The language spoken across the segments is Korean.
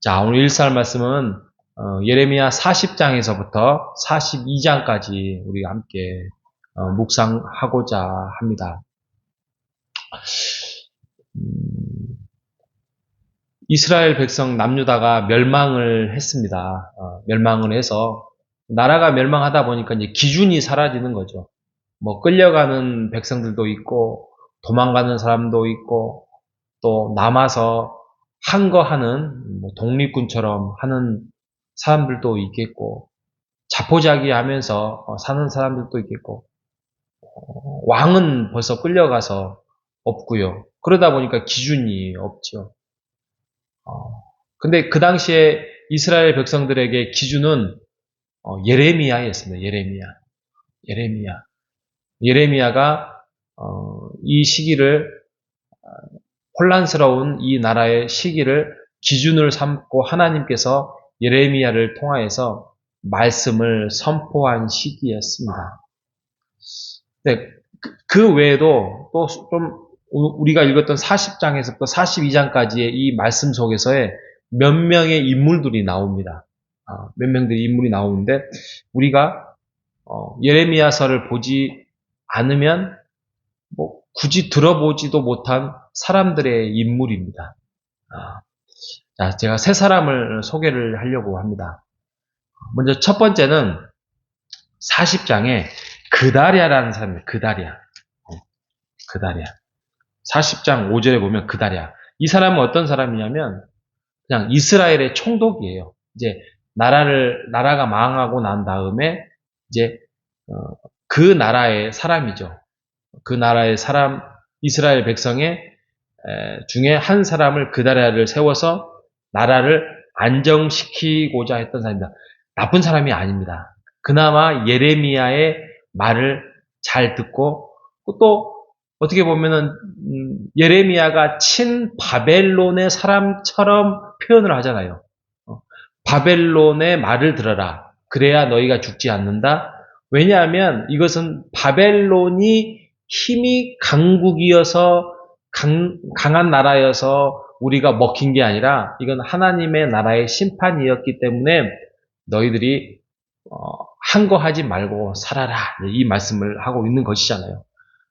자, 오늘 일살 말씀은 예레미야 40장에서부터 42장까지 우리가 함께 묵상하고자 합니다. 이스라엘 백성 남유다가 멸망을 했습니다. 멸망을 해서 나라가 멸망하다 보니까 이제 기준이 사라지는 거죠. 뭐 끌려가는 백성들도 있고 도망가는 사람도 있고 또 남아서 한 거 하는 뭐 독립군처럼 하는 사람들도 있겠고 자포자기하면서 사는 사람들도 있겠고 왕은 벌써 끌려가서 없고요. 그러다 보니까 기준이 없죠. 근데 그 당시에 이스라엘 백성들에게 기준은 예레미야였습니다. 예레미야가 이 시기를 혼란스러운 이 나라의 시기를 기준을 삼고 하나님께서 예레미야를 통하여서 말씀을 선포한 시기였습니다. 네, 그 외에도 또 좀 우리가 읽었던 40장에서부터 42장까지의 이 말씀 속에서의 몇 명의 인물들이 나옵니다. 몇 명들의 인물이 나오는데 우리가 예레미야서를 보지 않으면 뭐 굳이 들어보지도 못한 사람들의 인물입니다. 자, 제가 세 사람을 소개를 하려고 합니다. 먼저 첫 번째는 40장에 그다랴라는 사람입니다. 그다랴. 40장 5절에 보면 그다랴. 이 사람은 어떤 사람이냐면 그냥 이스라엘의 총독이에요. 이제 나라가 망하고 난 다음에 이제 그 나라의 사람이죠. 그 나라의 사람, 이스라엘 백성의 중에 한 사람을 그다랴를 세워서 나라를 안정시키고자 했던 사람입니다. 나쁜 사람이 아닙니다. 그나마 예레미야의 말을 잘 듣고 또 어떻게 보면은 예레미야가 친 바벨론의 사람처럼 표현을 하잖아요. 바벨론의 말을 들어라. 그래야 너희가 죽지 않는다. 왜냐하면 이것은 바벨론이 힘이 강국이어서 강한 나라여서 우리가 먹힌 게 아니라 이건 하나님의 나라의 심판이었기 때문에 너희들이 한 거 하지 말고 살아라. 이 말씀을 하고 있는 것이잖아요.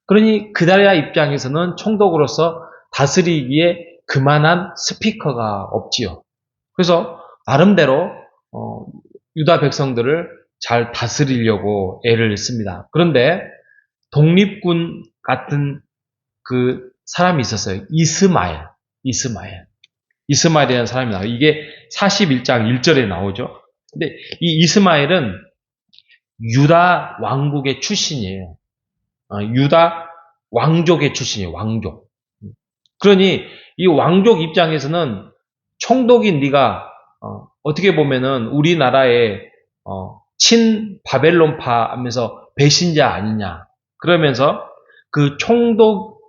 그러니 그다랴 입장에서는 총독으로서 다스리기에 그만한 스피커가 없지요. 그래서 나름대로 유다 백성들을 잘 다스리려고 애를 씁니다. 그런데 독립군 같은 그 사람이 있었어요. 이스마엘이라는 사람이 나와요. 이게 41장 1절에 나오죠. 근데 이 이스마엘은 유다 왕국의 출신이에요. 유다 왕족의 출신이에요. 왕족. 그러니 이 왕족 입장에서는 총독인 네가 어떻게 보면은 우리나라의 친 바벨론파 하면서 배신자 아니냐. 그러면서 그 총독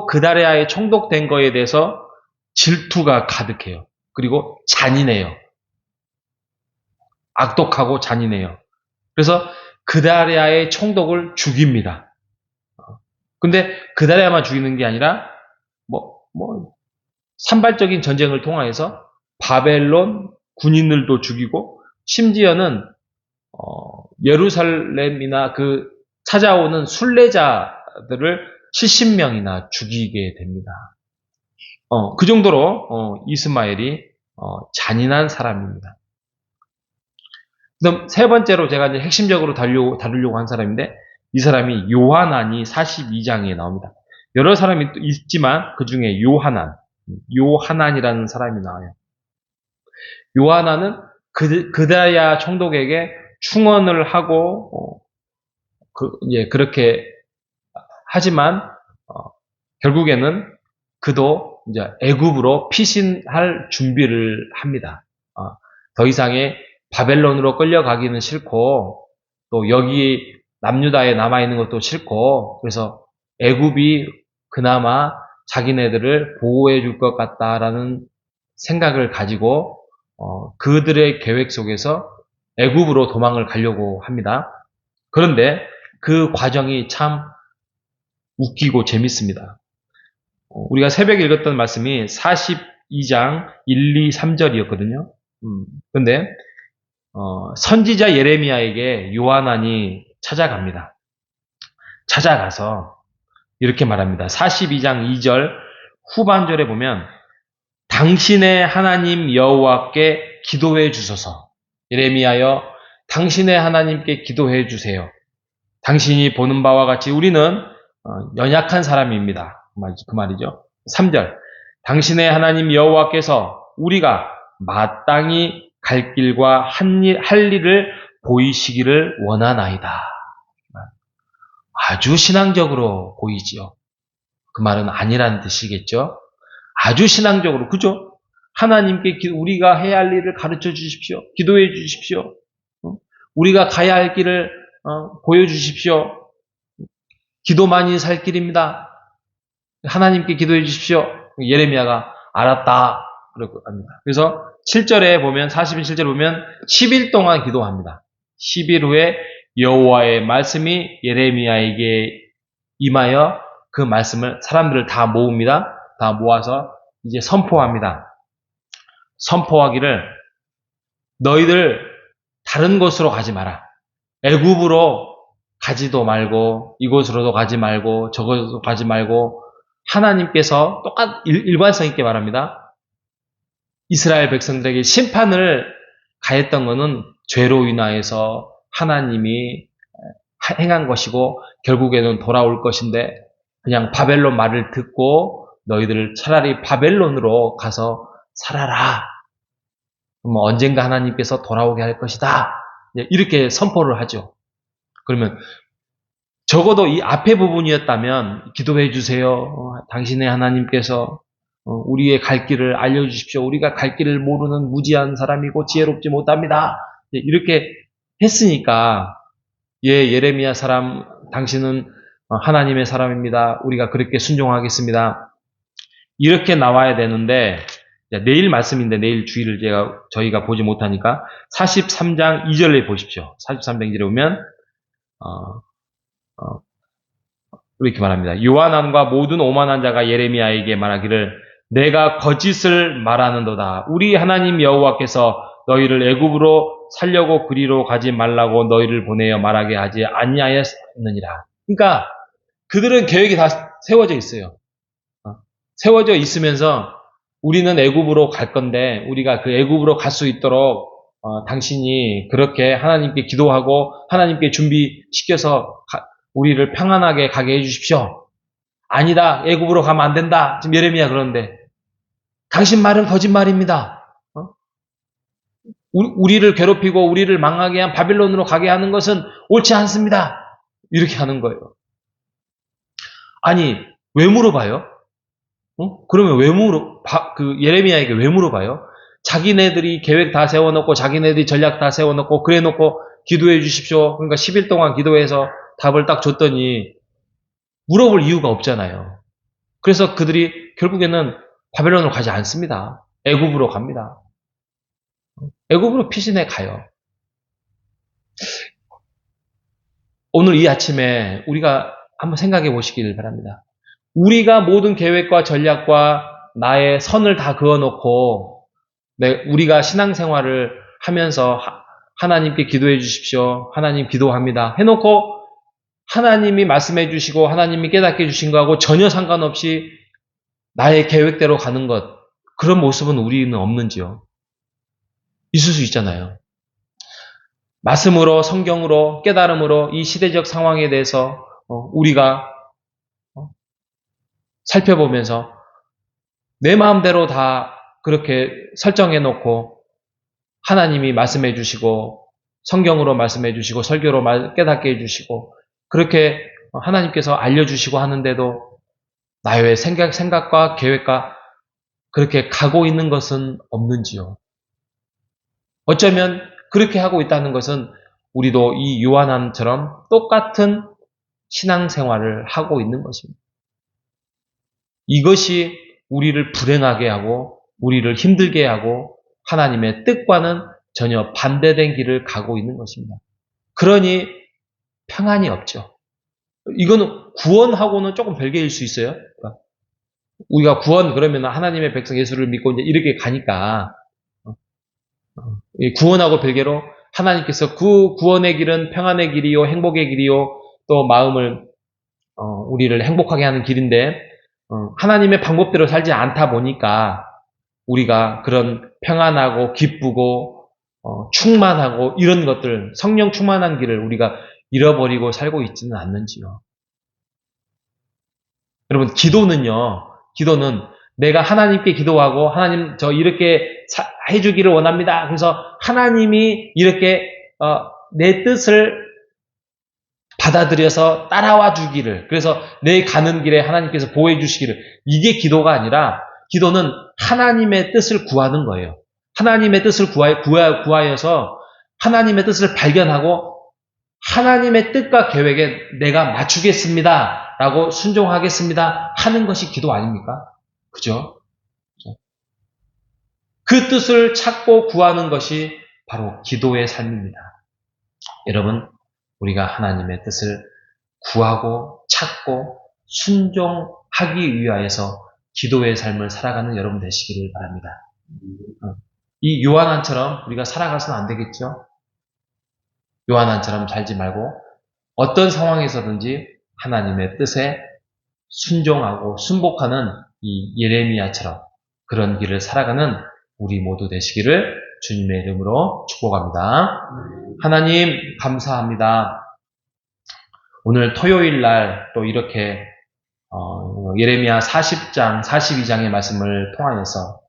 그다랴의 총독된 거에 대해서 질투가 가득해요. 그리고 잔인해요. 악독하고 잔인해요. 그래서 그다랴의 총독을 죽입니다. 근데 그다랴만 죽이는 게 아니라 산발적인 전쟁을 통하여서 바벨론 군인들도 죽이고 심지어는 예루살렘이나 그 찾아오는 순례자들을 70명이나 죽이게 됩니다. 그 정도로 이스마엘이 잔인한 사람입니다. 그다음 세 번째로 제가 이제 핵심적으로 다루려고 한 사람인데 이 사람이 요하난이 42장에 나옵니다. 여러 사람이 있지만 그 중에 요하난이라는 사람이 나와요. 요하난은 그다랴 총독에게 충언을 하고 그렇게 하지만 결국에는 그도 이제 애굽으로 피신할 준비를 합니다. 더 이상의 바벨론으로 끌려가기는 싫고 또 여기 남유다에 남아있는 것도 싫고 그래서 애굽이 그나마 자기네들을 보호해 줄 것 같다라는 생각을 가지고 그들의 계획 속에서 애굽으로 도망을 가려고 합니다. 그런데 그 과정이 참 웃기고 재밌습니다. 우리가 새벽에 읽었던 말씀이 42장 1, 2, 3절이었거든요. 근데 선지자 예레미야에게 요하난이 찾아갑니다. 찾아가서 이렇게 말합니다. 42장 2절 후반절에 보면 당신의 하나님 여호와께 기도해 주소서. 예레미야여 당신의 하나님께 기도해 주세요. 당신이 보는 바와 같이 우리는 연약한 사람입니다. 그 말이죠. 3절 당신의 하나님 여호와께서 우리가 마땅히 갈 길과 할 일을 보이시기를 원하나이다. 아주 신앙적으로 보이지요. 그 말은 아니라는 뜻이겠죠. 아주 신앙적으로, 그죠? 하나님께 우리가 해야 할 일을 가르쳐 주십시오. 기도해 주십시오. 우리가 가야 할 길을 보여주십시오. 기도만이 살 길입니다. 하나님께 기도해 주십시오. 예레미야가 알았다. 그러고 합니다. 그래서 7절에 보면 47절에 보면 10일 동안 기도합니다. 10일 후에 여호와의 말씀이 예레미야에게 임하여 그 말씀을 사람들을 다 모읍니다. 다 모아서 이제 선포합니다. 선포하기를 너희들 다른 곳으로 가지 마라. 애굽으로 가지도 말고 이곳으로도 가지 말고 저곳으로 가지 말고 하나님께서 일관성 있게 말합니다. 이스라엘 백성들에게 심판을 가했던 것은 죄로 인하여서 하나님이 행한 것이고 결국에는 돌아올 것인데 그냥 바벨론 말을 듣고 너희들을 차라리 바벨론으로 가서 살아라. 언젠가 하나님께서 돌아오게 할 것이다. 이렇게 선포를 하죠. 그러면 적어도 이 앞에 부분이었다면 기도해 주세요. 당신의 하나님께서 우리의 갈 길을 알려주십시오. 우리가 갈 길을 모르는 무지한 사람이고 지혜롭지 못합니다. 이렇게 했으니까 예레미야 사람 당신은 하나님의 사람입니다. 우리가 그렇게 순종하겠습니다. 이렇게 나와야 되는데 내일 말씀인데 내일 주일을 저희가 보지 못하니까 43장 2절에 보십시오. 43장 2절에 보면 이렇게 말합니다. 요한안과 모든 오만한 자가 예레미야에게 말하기를 내가 거짓을 말하는도다. 우리 하나님 여호와께서 너희를 애굽으로 살려고 그리로 가지 말라고 너희를 보내어 말하게 하지 아니하였느니라. 그러니까 그들은 계획이 다 세워져 있어요. 세워져 있으면서 우리는 애굽으로 갈 건데 우리가 그 애굽으로 갈 수 있도록 당신이 그렇게 하나님께 기도하고 하나님께 준비시켜서 우리를 평안하게 가게 해주십시오. 아니다. 애굽으로 가면 안 된다. 지금 예레미야 그러는데 당신 말은 거짓말입니다. 우리를 괴롭히고 우리를 망하게 한 바빌론으로 가게 하는 것은 옳지 않습니다. 이렇게 하는 거예요. 아니 왜 물어봐요? 그러면 왜 예레미야에게 왜 물어봐요? 자기네들이 계획 다 세워놓고 자기네들이 전략 다 세워놓고 그래놓고 기도해 주십시오. 그러니까 10일 동안 기도해서 답을 딱 줬더니 물어볼 이유가 없잖아요. 그래서 그들이 결국에는 바벨론으로 가지 않습니다. 애굽으로 갑니다. 애굽으로 피신해 가요. 오늘 이 아침에 우리가 한번 생각해 보시길 바랍니다. 우리가 모든 계획과 전략과 나의 선을 다 그어놓고 우리가 신앙생활을 하면서 하나님께 기도해 주십시오. 하나님 기도합니다. 해놓고 하나님이 말씀해 주시고 하나님이 깨닫게 해주신 거하고 전혀 상관없이 나의 계획대로 가는 것, 그런 모습은 우리는 없는지요? 있을 수 있잖아요. 말씀으로 성경으로 깨달음으로 이 시대적 상황에 대해서 우리가 살펴보면서 내 마음대로 다 그렇게 설정해 놓고 하나님이 말씀해 주시고 성경으로 말씀해 주시고 설교로 깨닫게 해 주시고 그렇게 하나님께서 알려주시고 하는데도 나의 생각과 계획과 그렇게 가고 있는 것은 없는지요? 어쩌면 그렇게 하고 있다는 것은 우리도 이 요한안처럼 똑같은 신앙생활을 하고 있는 것입니다. 이것이 우리를 불행하게 하고 우리를 힘들게 하고 하나님의 뜻과는 전혀 반대된 길을 가고 있는 것입니다. 그러니 평안이 없죠. 이거는 구원하고는 조금 별개일 수 있어요. 우리가 구원 그러면 하나님의 백성 예수를 믿고 이제 이렇게 가니까 구원하고 별개로 하나님께서 그 구원의 길은 평안의 길이요 행복의 길이요 또 마음을 우리를 행복하게 하는 길인데 하나님의 방법대로 살지 않다 보니까 우리가 그런 평안하고 기쁘고 충만하고 이런 것들 성령 충만한 길을 우리가 잃어버리고 살고 있지는 않는지요. 여러분 기도는 내가 하나님께 기도하고 하나님 저 이렇게 해주기를 원합니다. 그래서 하나님이 이렇게 내 뜻을 받아들여서 따라와 주기를 그래서 내 가는 길에 하나님께서 보호해 주시기를 이게 기도가 아니라 기도는 하나님의 뜻을 구하는 거예요. 하나님의 뜻을 구하여서 하나님의 뜻을 발견하고 하나님의 뜻과 계획에 내가 맞추겠습니다. 라고 순종하겠습니다. 하는 것이 기도 아닙니까? 그죠? 그 뜻을 찾고 구하는 것이 바로 기도의 삶입니다. 여러분, 우리가 하나님의 뜻을 구하고 찾고 순종하기 위하여서 기도의 삶을 살아가는 여러분 되시기를 바랍니다. 이 요한안처럼 우리가 살아가서는 안 되겠죠? 요한안처럼 살지 말고 어떤 상황에서든지 하나님의 뜻에 순종하고 순복하는 이 예레미야처럼 그런 길을 살아가는 우리 모두 되시기를 주님의 이름으로 축복합니다. 하나님 감사합니다. 오늘 토요일 날 또 이렇게 예레미야 40장, 42장의 말씀을 통하여서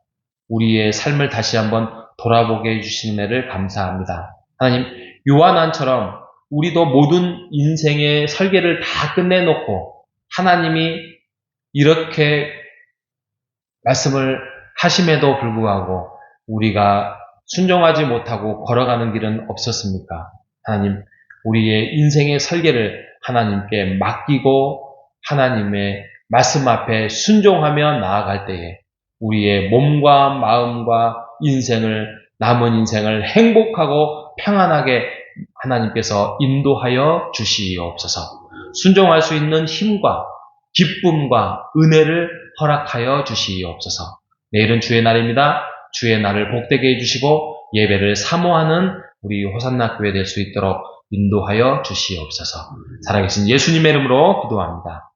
우리의 삶을 다시 한번 돌아보게 해주시는 애를 감사합니다. 하나님 요한안처럼 우리도 모든 인생의 설계를 다 끝내놓고 하나님이 이렇게 말씀을 하심에도 불구하고 우리가 순종하지 못하고 걸어가는 길은 없었습니까? 하나님, 우리의 인생의 설계를 하나님께 맡기고 하나님의 말씀 앞에 순종하며 나아갈 때에 우리의 몸과 마음과 남은 인생을 행복하고 평안하게 하나님께서 인도하여 주시옵소서. 순종할 수 있는 힘과 기쁨과 은혜를 허락하여 주시옵소서. 내일은 주의 날입니다. 주의 날을 복되게 해주시고 예배를 사모하는 우리 호산나 교회 될 수 있도록 인도하여 주시옵소서. 살아계신 예수님의 이름으로 기도합니다.